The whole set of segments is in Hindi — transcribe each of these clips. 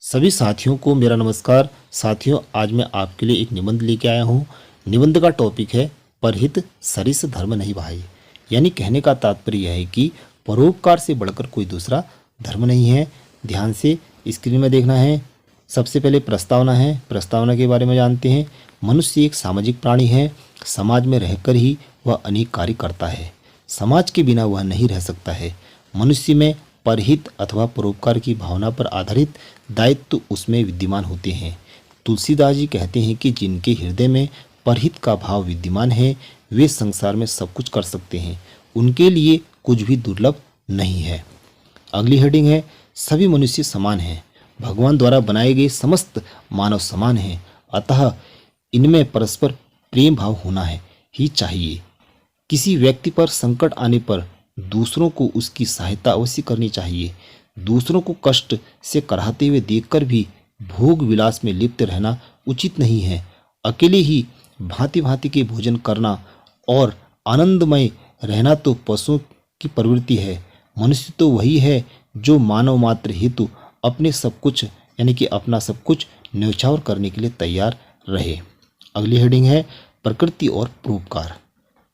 सभी साथियों को मेरा नमस्कार। साथियों, आज मैं आपके लिए एक निबंध लेके आया हूँ। निबंध का टॉपिक है परहित सरिस धर्म नहीं भाई। यानी कहने का तात्पर्य यह है कि परोपकार से बढ़कर कोई दूसरा धर्म नहीं है। ध्यान से स्क्रीन में देखना है। सबसे पहले प्रस्तावना है। प्रस्तावना के बारे में जानते हैं। मनुष्य एक सामाजिक प्राणी है। समाज में रहकर ही वह अनेक कार्य करता है। समाज के बिना वह नहीं रह सकता है। मनुष्य में परहित अथवा परोपकार की भावना पर आधारित दायित्व उसमें विद्यमान होते हैं। तुलसीदास जी कहते हैं कि जिनके हृदय में परहित का भाव विद्यमान है वे संसार में सब कुछ कर सकते हैं। उनके लिए कुछ भी दुर्लभ नहीं है। अगली हेडिंग है सभी मनुष्य समान हैं। भगवान द्वारा बनाए गए समस्त मानव समान हैं, अतः इनमें परस्पर प्रेम भाव होना है ही चाहिए। किसी व्यक्ति पर संकट आने पर दूसरों को उसकी सहायता अवश्य करनी चाहिए। दूसरों को कष्ट से कराहते हुए देखकर भी भोग विलास में लिप्त रहना उचित नहीं है। अकेले ही भांति भांति के भोजन करना और आनंदमय रहना तो पशुओं की प्रवृत्ति है। मनुष्य तो वही है जो मानव मात्र हेतु अपने सब कुछ यानी कि अपना सब कुछ न्यौछावर करने के लिए तैयार रहे। अगली हेडिंग है प्रकृति और परोपकार।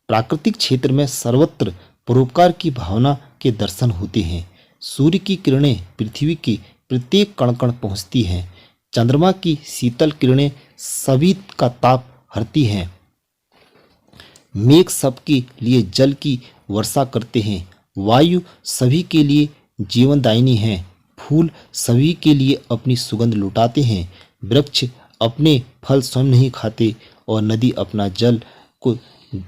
प्राकृतिक क्षेत्र में सर्वत्र परोपकार की भावना के दर्शन होते हैं। सूर्य की किरणें पृथ्वी के प्रत्येक कण कण पहुँचती हैं। चंद्रमा की शीतल किरणें सभी का ताप हरती हैं। मेघ सबके लिए जल की वर्षा करते हैं। वायु सभी के लिए जीवनदायिनी है। फूल सभी के लिए अपनी सुगंध लुटाते हैं। वृक्ष अपने फल स्वयं नहीं खाते और नदी अपना जल को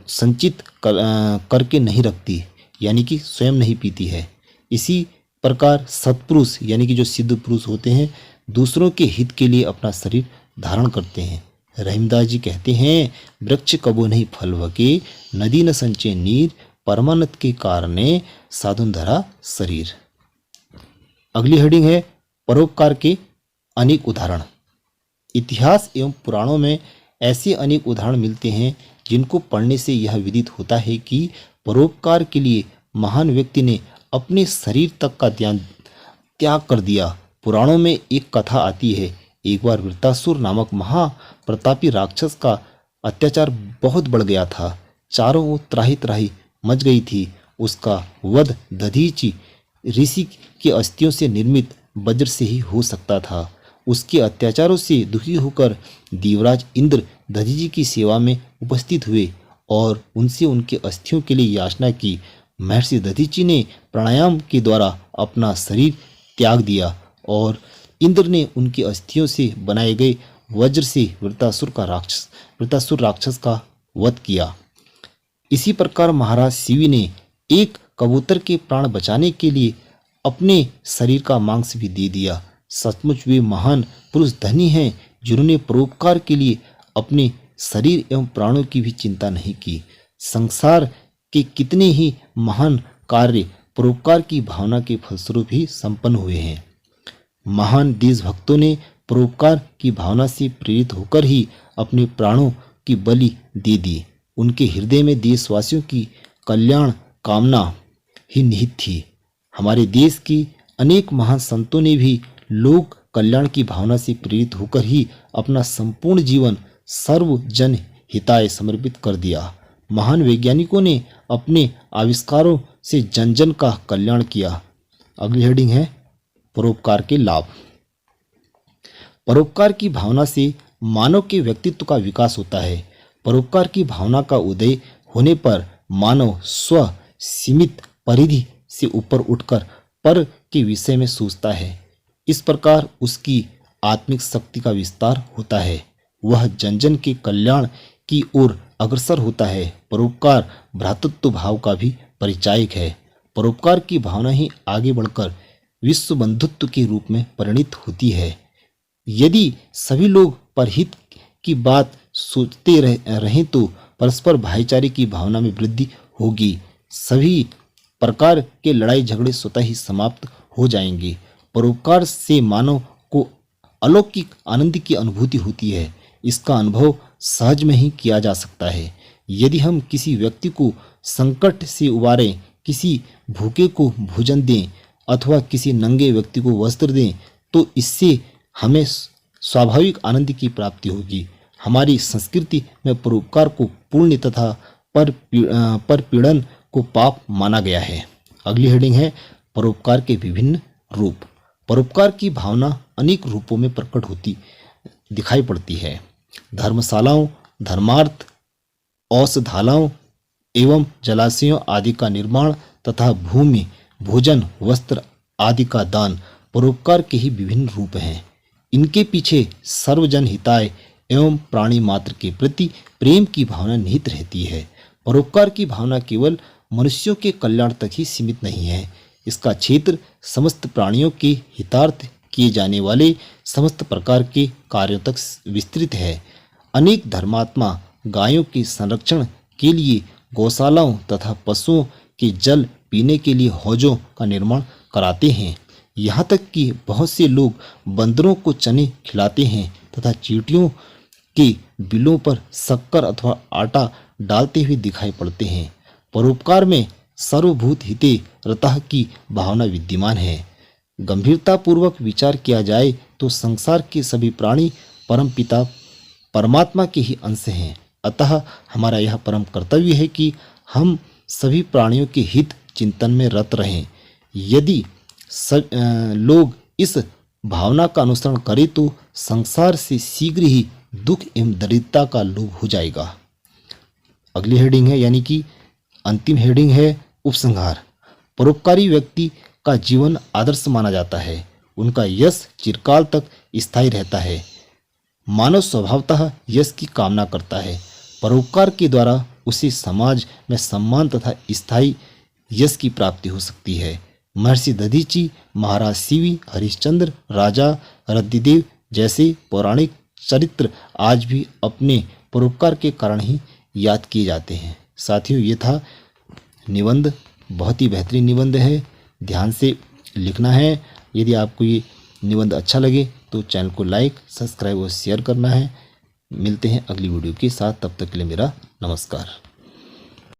संचित करके नहीं रखती, यानी कि स्वयं नहीं पीती है। इसी प्रकार सत्पुरुष यानी कि जो सिद्ध पुरुष होते हैं दूसरों के हित के लिए अपना शरीर धारण करते हैं। रहीमदास जी कहते हैं वृक्ष कबो नहीं फल वके, नदी न संचय नीर, परमानंद के कारणे साधुन धरा शरीर। अगली हेडिंग है परोपकार के अनेक उदाहरण। इतिहास एवं पुराणों में ऐसे अनेक उदाहरण मिलते हैं जिनको पढ़ने से यह विदित होता है कि परोपकार के लिए महान व्यक्ति ने अपने शरीर तक का त्याग कर दिया। पुराणों में एक कथा आती है। एक बार वृत्तासुर नामक महाप्रतापी राक्षस का अत्याचार बहुत बढ़ गया था। चारों ओर त्राही त्राही मच गई थी। उसका वध दधीचि ऋषि के अस्थियों से निर्मित वज्र से ही हो सकता था। उसके अत्याचारों से दुखी होकर देवराज इंद्र दधीचि की सेवा में उपस्थित हुए और उनसे उनके अस्थियों के लिए याचना की। महर्षि दधीचि ने प्राणायाम के द्वारा अपना शरीर त्याग दिया और इंद्र ने उनकी अस्थियों से बनाए गए वज्र से वृत्तासुर राक्षस का वध किया। इसी प्रकार महाराज शिवी ने एक कबूतर के प्राण बचाने के लिए अपने शरीर का मांस भी दे दिया। सचमुच वे महान पुरुष धनी हैं जिन्होंने परोपकार के लिए अपने शरीर एवं प्राणों की भी चिंता नहीं की। संसार के कितने ही महान कार्य परोपकार की भावना के फलस्वरूप ही संपन्न हुए हैं। महान देशभक्तों ने परोपकार की भावना से प्रेरित होकर ही अपने प्राणों की बलि दे दी। उनके हृदय में देशवासियों की कल्याण कामना ही निहित थी। हमारे देश की अनेक महान संतों ने भी लोक कल्याण की भावना से प्रेरित होकर ही अपना संपूर्ण जीवन सर्व जन हिताय समर्पित कर दिया। महान वैज्ञानिकों ने अपने आविष्कारों से जन जन का कल्याण किया। अगली हेडिंग है परोपकार के लाभ। परोपकार की भावना से मानव के व्यक्तित्व का विकास होता है। परोपकार की भावना का उदय होने पर मानव स्व सीमित परिधि से ऊपर उठकर पर के विषय में सोचता है। इस प्रकार उसकी आत्मिक शक्ति का विस्तार होता है। वह जन जन के कल्याण की ओर अग्रसर होता है। परोपकार भ्रातृत्व भाव का भी परिचायक है। परोपकार की भावना ही आगे बढ़कर विश्व बंधुत्व के रूप में परिणित होती है। यदि सभी लोग परहित की बात सोचते रहें तो परस्पर भाईचारे की भावना में वृद्धि होगी। सभी प्रकार के लड़ाई झगड़े स्वतः ही समाप्त हो जाएंगे। परोपकार से मानव को अलौकिक आनंद की अनुभूति होती है। इसका अनुभव सहज में ही किया जा सकता है। यदि हम किसी व्यक्ति को संकट से उबारें, किसी भूखे को भोजन दें अथवा किसी नंगे व्यक्ति को वस्त्र दें तो इससे हमें स्वाभाविक आनंद की प्राप्ति होगी। हमारी संस्कृति में परोपकार को पुण्य तथा परपीड़न को पाप माना गया है। अगली हेडिंग है परोपकार के विभिन्न रूप। परोपकार की भावना अनेक रूपों में प्रकट होती दिखाई पड़ती है। धर्मशालाओं, धर्मार्थ, औषधालयों एवं जलाशयों आदि का निर्माण तथा भूमि, भोजन, वस्त्र आदि का दान परोपकार के ही विभिन्न रूप हैं। इनके पीछे सर्वजन हिताय एवं प्राणी मात्र के प्रति प्रेम की भावना निहित रहती है। परोपकार की भावना केवल मनुष्यों के कल्याण तक ही सीमित नहीं है। इसका क्षेत्र समस्त प्राणियों के हितार्थ किए जाने वाले समस्त प्रकार के कार्यों तक विस्तृत है। अनेक धर्मात्मा गायों के संरक्षण के लिए गौशालाओं तथा पशुओं के जल पीने के लिए हौजों का निर्माण कराते हैं। यहाँ तक कि बहुत से लोग बंदरों को चने खिलाते हैं तथा चींटियों के बिलों पर शक्कर अथवा आटा डालते हुए दिखाई पड़ते हैं। परोपकार में सर्वभूत हिते रतः की भावना विद्यमान है। गंभीरतापूर्वक विचार किया जाए तो संसार के सभी प्राणी परमपिता परमात्मा के ही अंश हैं। अतः हमारा यह परम कर्तव्य है कि हम सभी प्राणियों के हित चिंतन में रत रहें। यदि लोग इस भावना का अनुसरण करें तो संसार से शीघ्र ही दुख एवं दरिद्रता का लोप हो जाएगा। अगली हेडिंग है यानी कि अंतिम हेडिंग है उपसंहार। परोपकारी व्यक्ति का जीवन आदर्श माना जाता है। उनका यश चिरकाल तक स्थायी रहता है। मानव स्वभावतः यश की कामना करता है। परोपकार के द्वारा उसे समाज में सम्मान तथा स्थायी यश की प्राप्ति हो सकती है। महर्षि दधीची, महाराज सीवी, हरिश्चंद्र, राजा रद्दिदेव जैसे पौराणिक चरित्र आज भी अपने परोपकार के कारण ही याद किए जाते हैं। साथियों, ये था निबंध। बहुत ही बेहतरीन निबंध है, ध्यान से लिखना है। यदि आपको ये निबंध अच्छा लगे तो चैनल को लाइक, सब्सक्राइब और शेयर करना है। मिलते हैं अगली वीडियो के साथ, तब तक के लिए मेरा नमस्कार।